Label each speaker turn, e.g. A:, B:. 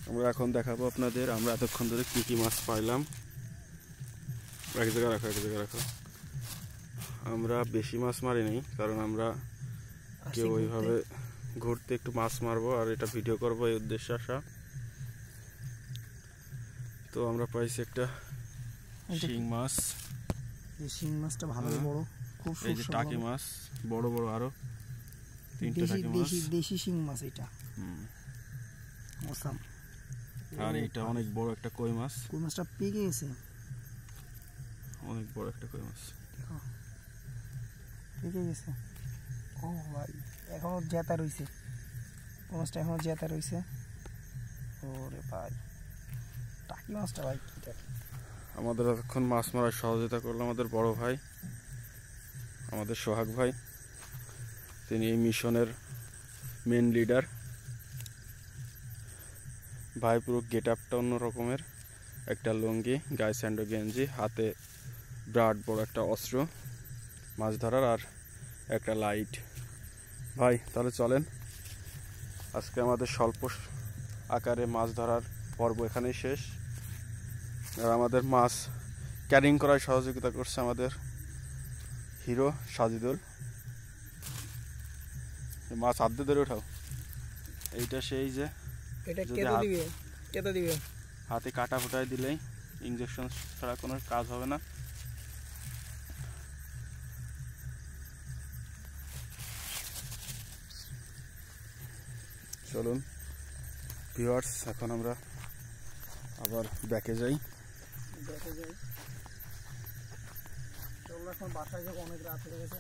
A: আমরা এখন দেখাবো আপনাদের আমরা এতক্ষণ ধরে কি কি মাছ পাইলাম। এক জায়গায় রাখো। আমরা বেশি মাছ মারি নাই, কারণ আমরা কেউ ওইভাবে ঘুরতে একটু মাছ মারবো আর এটা ভিডিও করবো এই উদ্দেশ্যে আসা। তো আমরা পাইছি একটা শিং মাছ।
B: এই শিং মাছটা ভালো বড়, খুব সুন্দর।
A: এই যে টাকি মাছ বড় বড়, আরো তিনটা টাকি মাছ,
B: দেশি শিং মাছ এটা। অসাম।
A: আর এটা অনেক বড় একটা কই মাছ।
B: কই মাছটা পেকে গেছে,
A: অনেক বড় একটা কই মাছ,
B: দেখো পেকে গেছে। ও ভাই এখনো জেতা রইছে, কই মাছটা এখনো জেতা রইছে। ওরে ভাই টাকি মাছটা ভাই কি টাকি।
A: আমাদের এতক্ষণ মাছ মারার সহযোগিতা করলো আমাদের বড় ভাই, আমাদের সোহাগ ভাই। তিনি এই মিশনের মেন লিডার। ভাই পুরো গেট আপটা অন্য রকমের, একটা লুঙ্গি, গায়ে স্যান্ডো গেঞ্জি, হাতে বিরাট বড় একটা অস্ত্র মাছ ধরার, আর একটা লাইট। ভাই তাহলে চলেন, আজকে আমাদের স্বল্প আকারে মাছ ধরার পর্ব এখানেই শেষ। আর আমাদের মাছ ক্যারিং করায় সহযোগিতা করছে আমাদের হিরো সাজিদুল। মাছ হাত দিয়ে ধরে ওঠাও। এইটা সেই যে হাতে কাটা ফুটাই দিলেই, ইঞ্জেকশন ছাড়া কোনো কাজ হবে না। চলুন ভিউয়ার্স, এখন আমরা আবার ব্যাকে যাই।
B: চলো এখন বাসায় যাবো, অনেক রাত হয়ে গেছে।